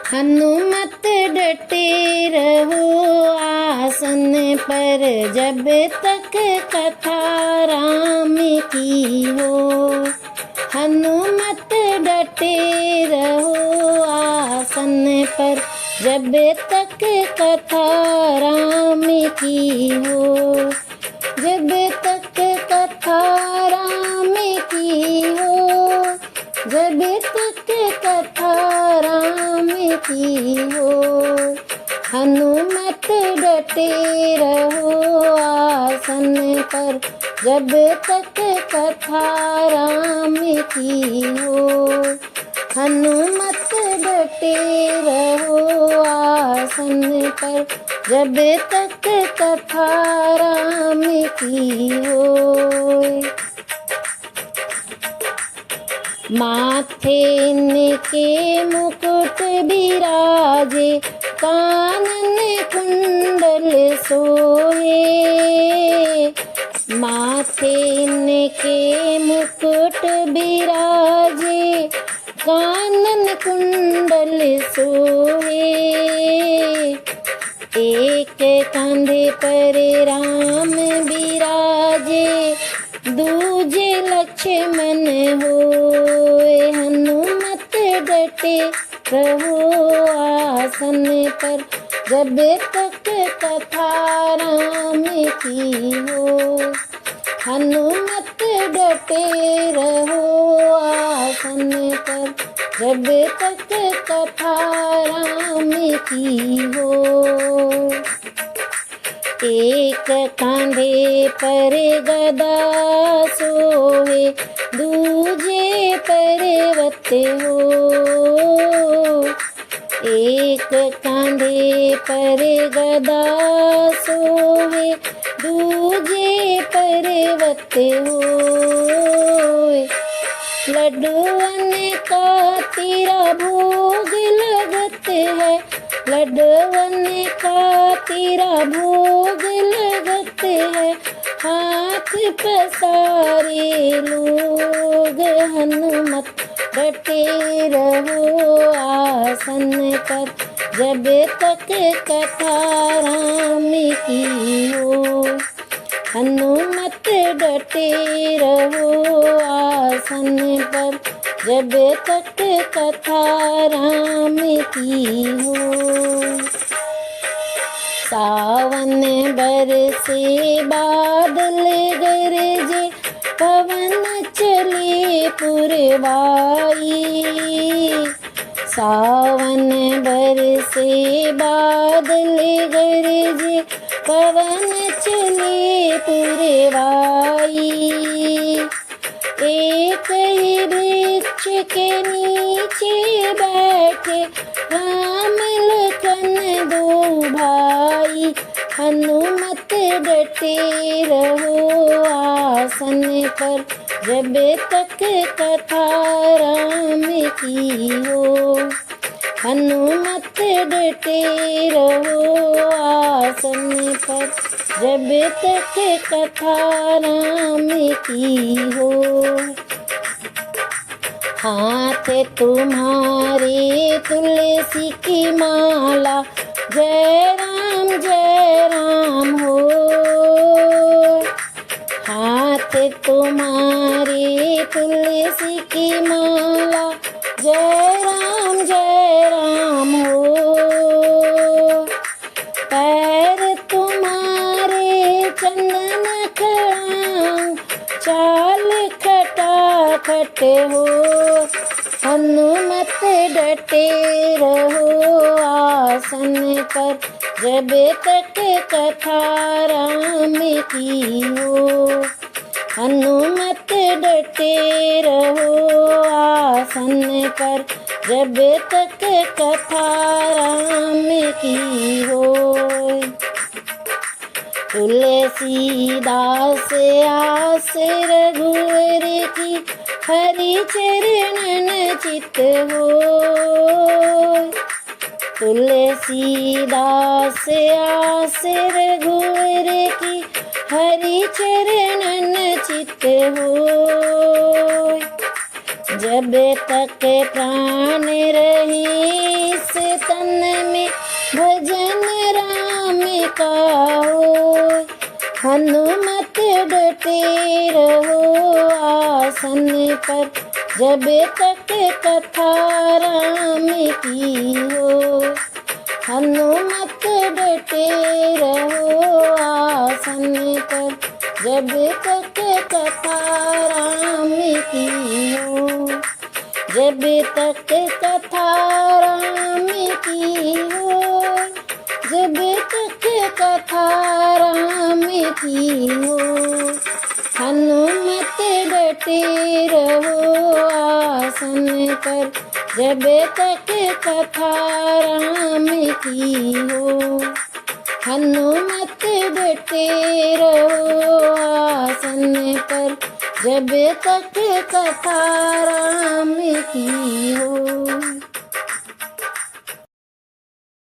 हनुमत डटे रहो आसन पर, जब तक कथा राम की हो। हनुमत डटे रहो आसन पर, जब तक कथा राम की हो। जब तक कथा राम की हो, जब तक कथा राम की हो। हनुमत डटे रहो आसन पर, जब तक कथा राम की हो। हनुमत डटे रहो आसन पर, जब तक कथा राम की हो। माथे इनके मुकुट बिराजे, कानन कुंडल सोहे। माथे इनके मुकुट बिराजे, कानन कुंडल सोहे। एक कंधे पर राम बिराजे, दूजे लक्ष्मण होए। हनुमत डटे रहो आसन पर, जब तक कथा राम की हो। हनुमत डटे रहो आसन पर, जब तक कथा राम की हो। एक कांधे पर गदा सोहे, दूजे पर्वत हो। एक कांधे पर गदा सोहे, दूजे पर्वत हो। लड्डुअन का तेरा भोग लगत है, लड्डुअन का तेरा भोग लगत है। हाथ पसारे लोग, हनुमत डटे रहो आसन पर, जब तक कथा राम की हो। हनुमत डटे रहो आसन पर, जब तक कथा राम की हो। सावन बरसे बादल गरजे, पवन चले पुरवाई। सावन बरसे बादल गरजे, पवन चले पुरवाई। एक ही वृक्ष के नीचे बैठे, राम लखन दो भाई। हनुमत डटे रहो आसन पर, जब तक कथा राम की हो। हनुमत डटे रहो आसन पर, जब तक कथा राम की हो। हाथ तुम्हारे तुलसी की माला, जय राम हो। हाथ तुम्हारे तुलसी की माला, जय राम हो। पैर तुम्हारे चंदन खड़ाऊं, चाल खटाखट हो। हनुमत डटे रहो आसन पर, जब तक कथा राम की हो। हनुमत डटे रहो आसन पर, जब तक कथा राम की हो। तुलसीदास आस रघुवर की, हरि चरणन चित हो। तुलसीदास आस रघुवर की, हरि चरणन चित हो। जब तक प्राण रहे इस का हो। हनुमत डटे रहो आसन पर, जब तक कथा राम की हो। हनुमत डटे रहो आसन पर, जब तक कथा राम की हो। जब तक कथा राम की हो, जब तक कथा राम की हो। हनुमत डटे रहो आसन पर, जब तक कथा राम की हो। हनुमत डटे रहो आसन पर, जब तक कथा राम की हो।